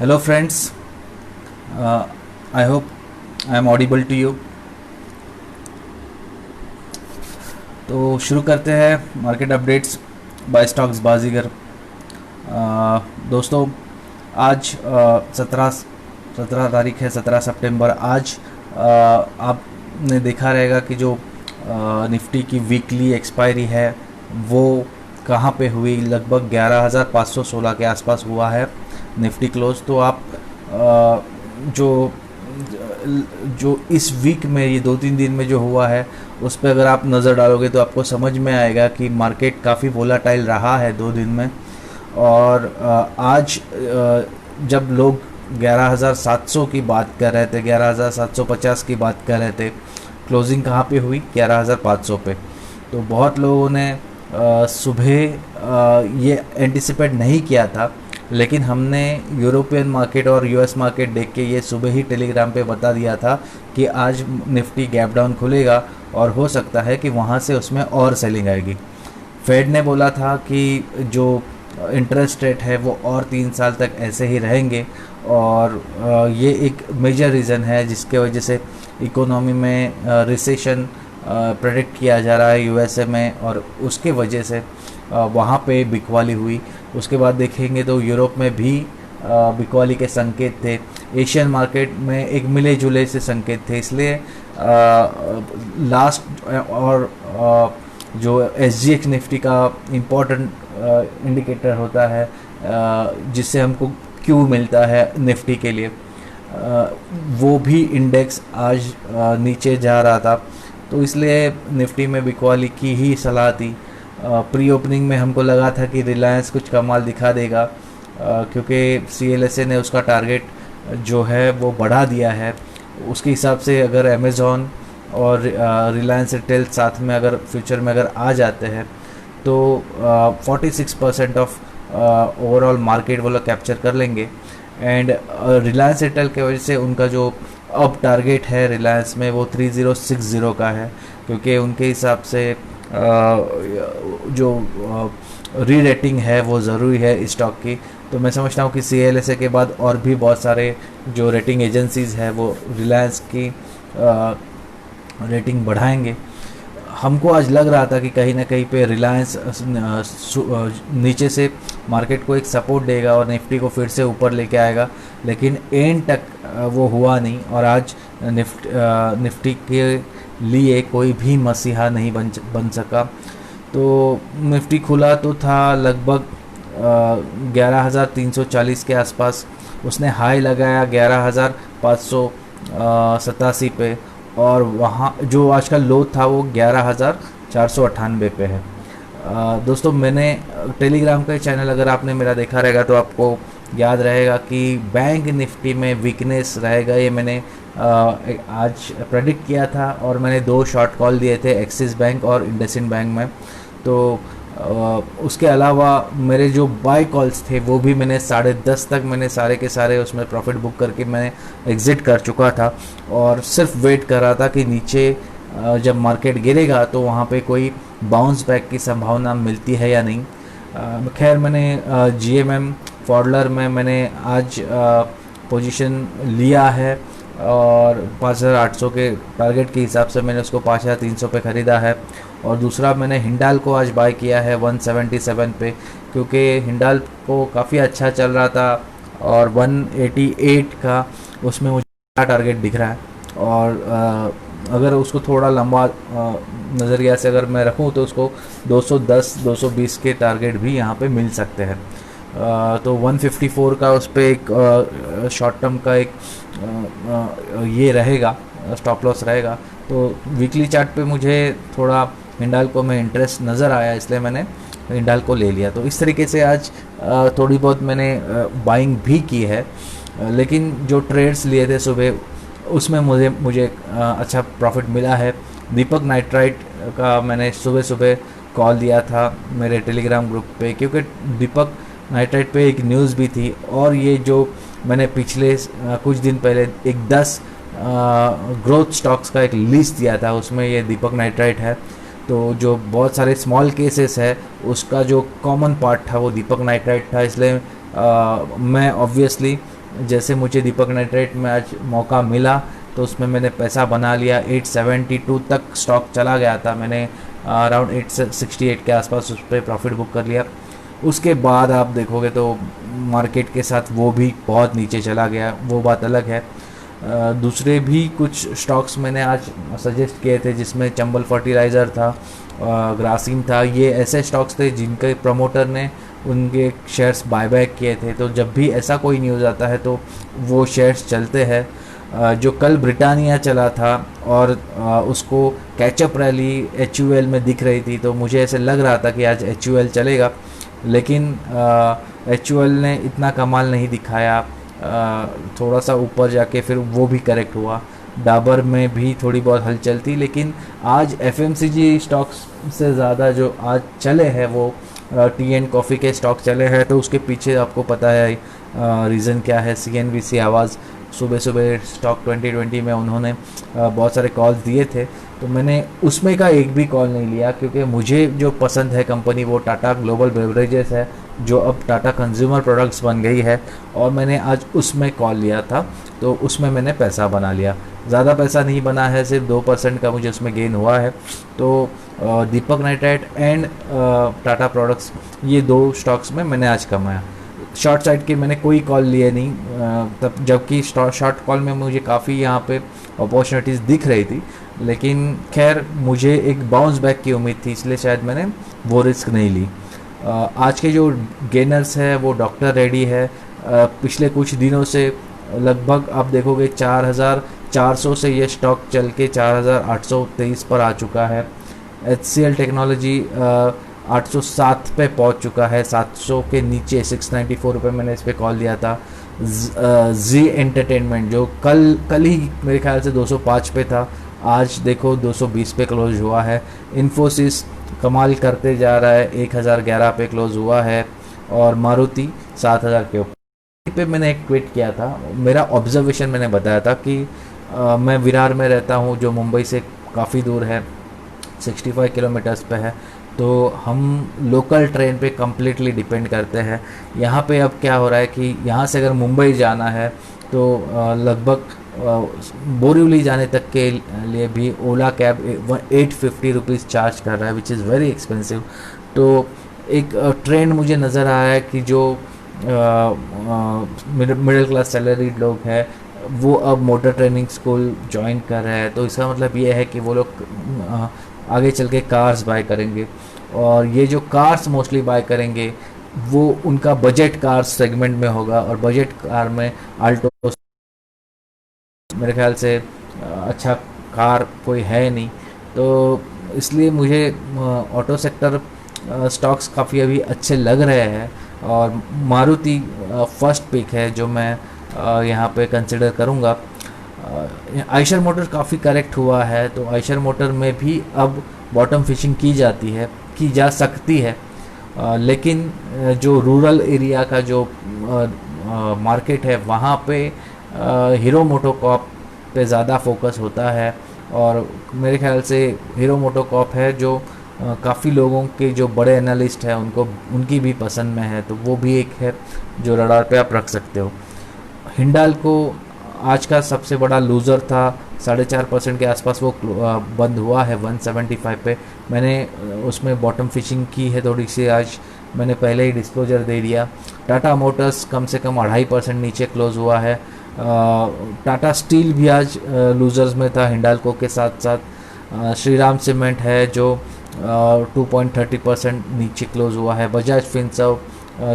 Hello friends, I hope I am audible to you। तो शुरू करते हैं मार्केट अपडेट्स बाय स्टॉक्स बाजीगर। दोस्तों आज 17 तारीख है, 17 सितंबर। आज आपने देखा रहेगा कि जो निफ्टी की वीकली एक्सपायरी है वो कहाँ पे हुई, लगभग 11,516 के आसपास हुआ है निफ्टी क्लोज। तो आप जो जो इस वीक में ये 2-3 दिन में जो हुआ है उस पर अगर आप नज़र डालोगे तो आपको समझ में आएगा कि मार्केट काफ़ी वोलाटाइल रहा है 2 दिन में। और आज जब लोग 11,700 की बात कर रहे थे, 11,750 की बात कर रहे थे, क्लोजिंग कहाँ पे हुई? 11,500 पे। तो बहुत लोगों ने सुबह ये एंटिसिपेट नहीं किया था, लेकिन हमने यूरोपियन मार्केट और यूएस मार्केट देख के ये सुबह ही टेलीग्राम पे बता दिया था कि आज निफ्टी गैप डाउन खुलेगा और हो सकता है कि वहाँ से उसमें और सेलिंग आएगी। फेड ने बोला था कि जो इंटरेस्ट रेट है वो और 3 साल तक ऐसे ही रहेंगे, और ये एक मेजर रीज़न है जिसके वजह से इकोनॉमी में रिसेशन प्रेडिक्ट किया जा रहा है यूएसए में, और उसके वजह से वहाँ पे बिकवाली हुई। उसके बाद देखेंगे तो यूरोप में भी बिकवाली के संकेत थे, एशियन मार्केट में एक मिले जुले से संकेत थे। इसलिए लास्ट और जो SGX निफ्टी का इम्पोर्टेंट इंडिकेटर होता है, जिससे हमको क्यू मिलता है निफ्टी के लिए, वो भी इंडेक्स आज नीचे जा रहा था। तो इसलिए निफ्टी में बिकवाली की ही सलाह थी। प्री ओपनिंग में हमको लगा था कि रिलायंस कुछ कमाल दिखा देगा, क्योंकि CLSA ने उसका टारगेट जो है वो बढ़ा दिया है। उसके हिसाब से अगर अमेज़ॉन और रिलायंस रिटेल साथ में अगर फ्यूचर में अगर आ जाते हैं तो 46% ऑफ ओवरऑल मार्केट वो लोग कैप्चर कर लेंगे। एंड रिलायंस रिटेल के वजह से उनका जो अब टारगेट है रिलायंस में वो 3060 का है, क्योंकि उनके हिसाब से जो री रेटिंग है वो ज़रूरी है स्टॉक की। तो मैं समझता हूँ कि CLSA के बाद और भी बहुत सारे जो रेटिंग एजेंसीज़ है वो रिलायंस की रेटिंग बढ़ाएंगे। हमको आज लग रहा था कि कहीं ना कहीं पे रिलायंस नीचे से मार्केट को एक सपोर्ट देगा और निफ्टी को फिर से ऊपर लेके आएगा, लेकिन एंड तक वो हुआ नहीं। और आज निफ्टी के लिए कोई भी मसीहा नहीं बन सका। तो निफ्टी खुला तो था लगभग 11,340 के आसपास। उसने हाई लगाया 11,587 पे, और वहाँ जो आज का लो था वो 11,498 पे है। दोस्तों मैंने टेलीग्राम का चैनल अगर आपने मेरा देखा रहेगा तो आपको याद रहेगा कि बैंक निफ्टी में वीकनेस रहेगा, ये मैंने आज प्रेडिक्ट किया था। और मैंने 2 शॉर्ट कॉल दिए थे, एक्सिस बैंक और इंडसइंड बैंक में। तो उसके अलावा मेरे जो बाय कॉल्स थे वो भी मैंने 10:30 तक मैंने सारे के सारे उसमें प्रॉफिट बुक करके मैंने एग्ज़िट कर चुका था, और सिर्फ वेट कर रहा था कि नीचे जब मार्केट गिरेगा तो वहाँ पे कोई बाउंस बैक की संभावना मिलती है या नहीं। खैर मैंने GMM फॉडलर में मैंने आज पोजीशन लिया है, और 5,800 के टारगेट के हिसाब से मैंने उसको 5,300 पे ख़रीदा है। और दूसरा मैंने हिंडाल को आज बाय किया है 177 पे, क्योंकि हिंडाल को काफ़ी अच्छा चल रहा था, और 188 का उसमें मुझे टारगेट दिख रहा है। और अगर उसको थोड़ा लंबा नज़रिया से अगर मैं रखूं तो उसको 210-220 के टारगेट भी यहाँ पे मिल सकते हैं। तो 154 का उस पर एक शॉर्ट टर्म का एक ये रहेगा, स्टॉप लॉस रहेगा। तो वीकली चार्ट पे मुझे थोड़ा हिंडाल्को में इंटरेस्ट नज़र आया, इसलिए मैंने हिंडाल्को ले लिया। तो इस तरीके से आज थोड़ी बहुत मैंने बाइंग भी की है, लेकिन जो ट्रेड्स लिए थे सुबह उसमें मुझे अच्छा प्रॉफिट मिला है। दीपक नाइट्राइट का मैंने सुबह सुबह कॉल दिया था मेरे टेलीग्राम ग्रुप पे, क्योंकि दीपक नाइट्राइट पे एक न्यूज़ भी थी, और ये जो मैंने पिछले कुछ दिन पहले एक 10 ग्रोथ स्टॉक्स का एक लिस्ट दिया था, उसमें ये दीपक नाइट्राइट है। तो जो बहुत सारे स्मॉल केसेस है उसका जो कॉमन पार्ट था वो दीपक नाइट्राइट था, इसलिए मैं ऑब्वियसली जैसे मुझे दीपक नाइट्रेट में आज मौका मिला तो उसमें मैंने पैसा बना लिया। 872 तक स्टॉक चला गया था, मैंने अराउंड 868 के आसपास उस पर प्रॉफिट बुक कर लिया। उसके बाद आप देखोगे तो मार्केट के साथ वो भी बहुत नीचे चला गया, वो बात अलग है। दूसरे भी कुछ स्टॉक्स मैंने आज सजेस्ट किए थे, जिसमें चंबल फर्टिलाइज़र था, ग्रासिम था। ये ऐसे स्टॉक्स थे जिनके प्रमोटर ने उनके शेयर्स बायबैक किए थे। तो जब भी ऐसा कोई न्यूज़ आता है तो वो शेयर्स चलते हैं। जो कल ब्रिटानिया चला था और उसको कैचअप रैली HUL में दिख रही थी, तो मुझे ऐसे लग रहा था कि आज HUL चलेगा, लेकिन HUL ने इतना कमाल नहीं दिखाया। थोड़ा सा ऊपर जाके फिर वो भी करेक्ट हुआ। डाबर में भी थोड़ी बहुत हलचल थी, लेकिन आज FMCG स्टॉक्स से ज़्यादा जो आज चले हैं वो टी एंड कॉफ़ी के स्टॉक चले हैं। तो उसके पीछे आपको पता है रीज़न क्या है। CNBC आवाज़ सुबह सुबह स्टॉक 2020 में उन्होंने बहुत सारे कॉल्स दिए थे, तो मैंने उसमें का एक भी कॉल नहीं लिया, क्योंकि मुझे जो पसंद है कंपनी वो टाटा ग्लोबल बेवरेजेस है, जो अब टाटा कंज्यूमर प्रोडक्ट्स बन गई है, और मैंने आज उसमें कॉल लिया था, तो उसमें मैंने पैसा बना लिया। ज़्यादा पैसा नहीं बना है, सिर्फ 2% का मुझे उसमें गेन हुआ है। तो दीपक नाइट्राइट एंड टाटा प्रोडक्ट्स, ये 2 स्टॉक्स में मैंने आज कमाया। शॉर्ट साइड के मैंने कोई कॉल लिए नहीं, तब जबकि शॉर्ट कॉल में मुझे काफ़ी यहाँ पे अपॉर्चुनिटीज़ दिख रही थी, लेकिन खैर मुझे एक बाउंस बैक की उम्मीद थी, इसलिए शायद मैंने वो रिस्क नहीं ली। आज के जो गेनर्स है वो डॉक्टर रेड्डी है। पिछले कुछ दिनों से लगभग आप देखोगे 4400 से ये स्टॉक चल के 4823 पर आ चुका है। HCL टेक्नोलॉजी 807 पे पहुंच चुका है, 700 के नीचे 694 रुपये मैंने इस पर कॉल दिया था। जी एंटरटेनमेंट जो कल ही मेरे ख्याल से 205 पे था, आज देखो 220 पे क्लोज हुआ है। इन्फोसिस कमाल करते जा रहा है, 1011 पे क्लोज हुआ है। और मारुति 7000 के ऊपर पे मैंने एक ट्वीट किया था। मेरा ऑब्जर्वेशन मैंने बताया था कि मैं विरार में रहता हूँ, जो मुंबई से काफ़ी दूर है, 65 किलोमीटर्स पे है, तो हम लोकल ट्रेन पे कम्प्लीटली डिपेंड करते हैं। यहाँ पे अब क्या हो रहा है कि यहाँ से अगर मुंबई जाना है तो लगभग बोरीवली जाने तक के लिए भी ओला कैब 850 रुपीज़ चार्ज कर रहा है, विच इज़ वेरी एक्सपेंसिव। तो एक ट्रेंड मुझे नज़र आ रहा है कि जो मिडिल क्लास सैलरीड लोग हैं वो अब मोटर ट्रेनिंग स्कूल ज्वाइन कर रहे हैं। तो इसका मतलब ये है कि वो लोग आगे चल के कार्स बाय करेंगे, और ये जो कार्स मोस्टली बाय करेंगे वो उनका बजट कार सेगमेंट में होगा, और बजट कार में आल्टो मेरे ख्याल से अच्छा कार कोई है नहीं। तो इसलिए मुझे ऑटो सेक्टर स्टॉक्स काफ़ी अभी अच्छे लग रहे हैं, और मारुति फर्स्ट पिक है जो मैं यहाँ पे कंसिडर करूँगा। आयशर मोटर काफ़ी करेक्ट हुआ है, तो आयशर मोटर में भी अब बॉटम फिशिंग की जाती है, की जा सकती है। लेकिन जो रूरल एरिया का जो मार्केट है वहाँ पे हीरो मोटोकॉर्प पे ज़्यादा फोकस होता है, और मेरे ख्याल से हीरो मोटोकॉर्प है जो काफ़ी लोगों के जो बड़े एनालिस्ट हैं उनको उनकी भी पसंद में है, तो वो भी एक है जो रडार पे आप रख सकते हो। हिंडाल्को आज का सबसे बड़ा लूज़र था, 4.5% के आसपास वो बंद हुआ है 175 पे। मैंने उसमें बॉटम फिशिंग की है थोड़ी सी, आज मैंने पहले ही डिस्क्लोजर दे दिया। टाटा मोटर्स कम से कम 2.5% नीचे क्लोज हुआ है। टाटा स्टील भी आज लूज़र्स में था हिंडाल्को के साथ साथ। श्रीराम सीमेंट है जो 2.30% नीचे क्लोज हुआ है। बजाज फिनसर्व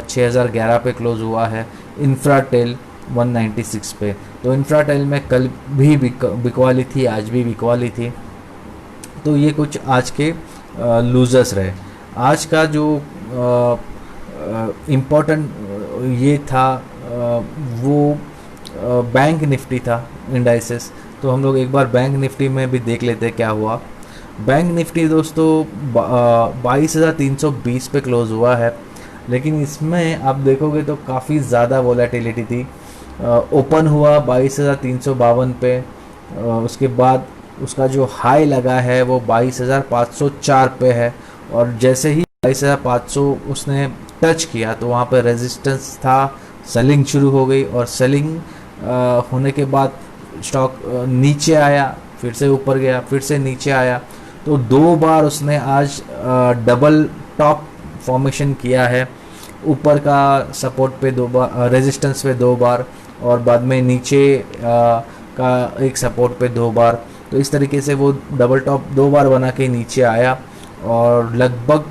6011 पे क्लोज हुआ है। इंफ्राटेल 196 पे। तो इंफ्राटेल में कल भी बिकवाली थी, आज भी बिकवाली थी। तो ये कुछ आज के लूज़र्स रहे। आज का जो इम्पोर्टेंट ये था वो बैंक निफ्टी था, इंडाइसेस। तो हम लोग एक बार बैंक निफ्टी में भी देख लेते हैं क्या हुआ। बैंक निफ्टी दोस्तों 22,320 पे क्लोज हुआ है, लेकिन इसमें आप देखोगे तो काफ़ी ज़्यादा वोलेटिलिटी थी। ओपन हुआ 22,352 पे, उसके बाद उसका जो हाई लगा है वो 22,504 पे है, और जैसे ही 22,500 उसने टच किया तो वहाँ पे रेजिस्टेंस था सेलिंग शुरू हो गई और सेलिंग होने के बाद स्टॉक नीचे आया, फिर से ऊपर गया, फिर से नीचे आया। तो 2 बार उसने आज डबल टॉप फॉर्मेशन किया है। ऊपर का सपोर्ट पे 2 बार, रेजिस्टेंस पे 2 बार, और बाद में नीचे का एक सपोर्ट पे 2 बार। तो इस तरीके से वो डबल टॉप 2 बार बना के नीचे आया और लगभग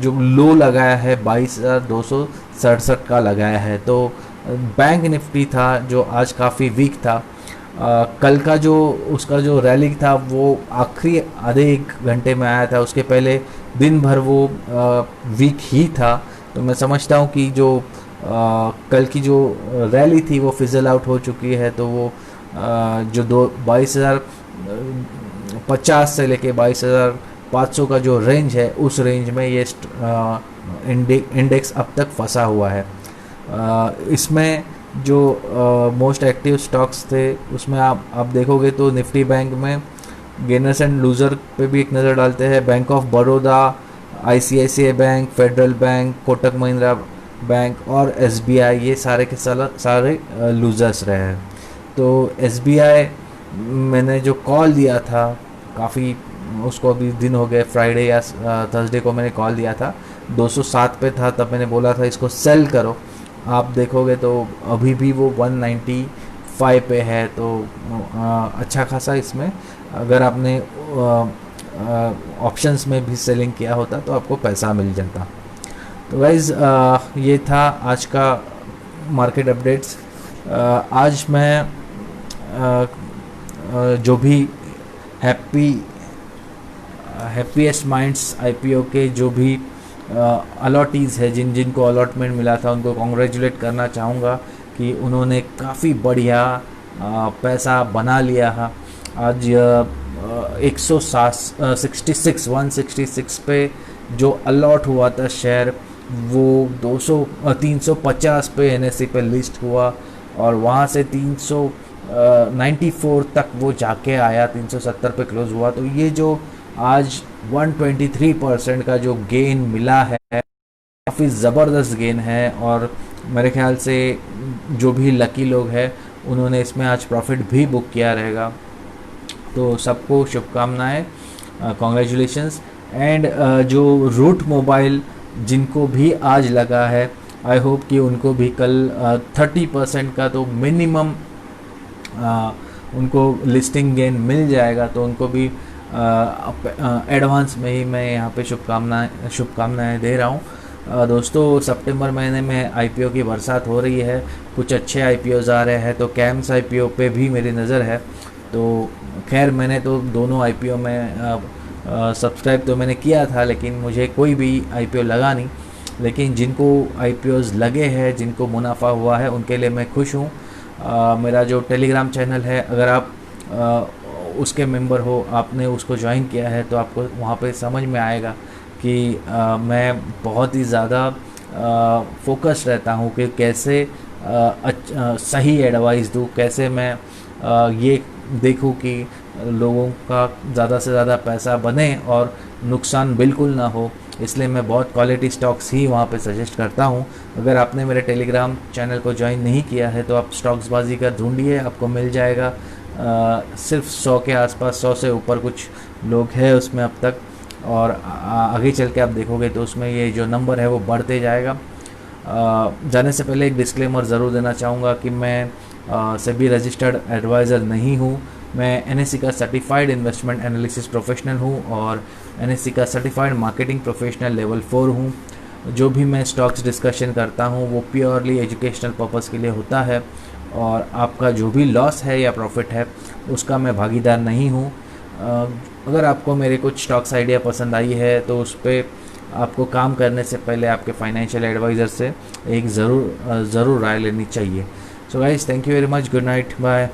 जो लो लगाया है 22,267 का लगाया है। तो बैंक निफ्टी था जो आज काफ़ी वीक था। कल का जो उसका जो रैली था वो आखिरी आधे 1 घंटे में आया था, उसके पहले दिन भर वो वीक ही था। तो मैं समझता हूँ कि जो कल की जो रैली थी वो फिजल आउट हो चुकी है। तो वो जो 22,050 से लेके 22,500 का जो रेंज है, उस रेंज में ये इंडेक्स अब तक फंसा हुआ है। इसमें जो मोस्ट एक्टिव स्टॉक्स थे उसमें आप देखोगे तो निफ्टी बैंक में गेनर्स एंड लूज़र पे भी एक नज़र डालते हैं। Bank of Baroda, ICICI bank, federal bank, Kotak Mahindra bank और SBI, ये सारे के सारे लूज़र्स रहे हैं। तो SBI मैंने जो कॉल दिया था काफ़ी, उसको अभी दिन हो गए, फ्राइडे या थर्सडे को मैंने कॉल दिया था, 207 पे था, तब मैंने बोला था इसको सेल करो। आप देखोगे तो अभी भी वो 195 पे है। तो अच्छा खासा इसमें अगर आपने ऑप्शंस में भी सेलिंग किया होता तो आपको पैसा मिल जाता। तो गाइज़ ये था आज का मार्केट अपडेट्स। आज मैं जो भी हैप्पीएस्ट माइंड्स IPO के जो भी अलॉटीज़ है, जिनको अलॉटमेंट मिला था, उनको कॉन्ग्रेचुलेट करना चाहूँगा कि उन्होंने काफ़ी बढ़िया पैसा बना लिया है। आज 166 पे जो अलॉट हुआ था शेयर, वो 350 पे NSE पे लिस्ट हुआ और वहाँ से 394 तक वो जाके आया, 370 पे क्लोज हुआ। तो ये जो आज 123% का जो गेन मिला है, काफ़ी ज़बरदस्त गेन है। और मेरे ख्याल से जो भी लकी लोग हैं उन्होंने इसमें आज प्रॉफिट भी बुक किया रहेगा। तो सबको शुभकामनाएं, कॉन्ग्रेचुलेशंस। एंड जो रूट मोबाइल जिनको भी आज लगा है, आई होप कि उनको भी कल 30% का तो मिनिमम उनको लिस्टिंग गेन मिल जाएगा। तो उनको भी एडवांस में ही मैं यहाँ पे शुभकामनाएं दे रहा हूँ। दोस्तों, सितंबर महीने में IPO की बरसात हो रही है, कुछ अच्छे IPOs आ रहे हैं। तो कैम्स IPO पे भी मेरी नज़र है। तो खैर मैंने तो दोनों IPO में सब्सक्राइब तो मैंने किया था, लेकिन मुझे कोई भी IPO लगा नहीं। लेकिन जिनको IPOs लगे हैं, जिनको मुनाफा हुआ है, उनके लिए मैं खुश हूँ। मेरा जो टेलीग्राम चैनल है, अगर आप उसके मेंबर हो, आपने उसको ज्वाइन किया है, तो आपको वहाँ पे समझ में आएगा कि मैं बहुत ही ज़्यादा फोकस रहता हूँ कि कैसे सही एडवाइस दूँ, कैसे मैं ये देखूँ कि लोगों का ज़्यादा से ज़्यादा पैसा बने और नुकसान बिल्कुल ना हो। इसलिए मैं बहुत क्वालिटी स्टॉक्स ही वहाँ पे सजेस्ट करता हूँ। अगर आपने मेरे टेलीग्राम चैनल को ज्वाइन नहीं किया है तो आप स्टॉक्स बाजी का ढूंढिए, आपको मिल जाएगा। सिर्फ 100 के आसपास, 100 से ऊपर कुछ लोग हैं उसमें अब तक, और आगे चल के आप देखोगे तो उसमें ये जो नंबर है वो बढ़ते जाएगा। जाने से पहले एक डिस्क्लेमर ज़रूर देना चाहूँगा कि मैं सेबी रजिस्टर्ड एडवाइज़र नहीं हूँ। मैं NSE का सर्टिफाइड इन्वेस्टमेंट एनालिसिस प्रोफेशनल हूँ और NSE का सर्टिफाइड मार्केटिंग प्रोफेशनल लेवल 4 हूँ। जो भी मैं स्टॉक्स डिस्कशन करता हूँ वो प्योरली एजुकेशनल पर्पज़ के लिए होता है, और आपका जो भी लॉस है या प्रॉफिट है उसका मैं भागीदार नहीं हूँ। अगर आपको मेरे कुछ स्टॉक्स आइडिया पसंद आई है तो उस पर आपको काम करने से पहले आपके फाइनेंशियल एडवाइज़र से एक ज़रूर राय लेनी चाहिए। So guys, thank you very much, good night, bye.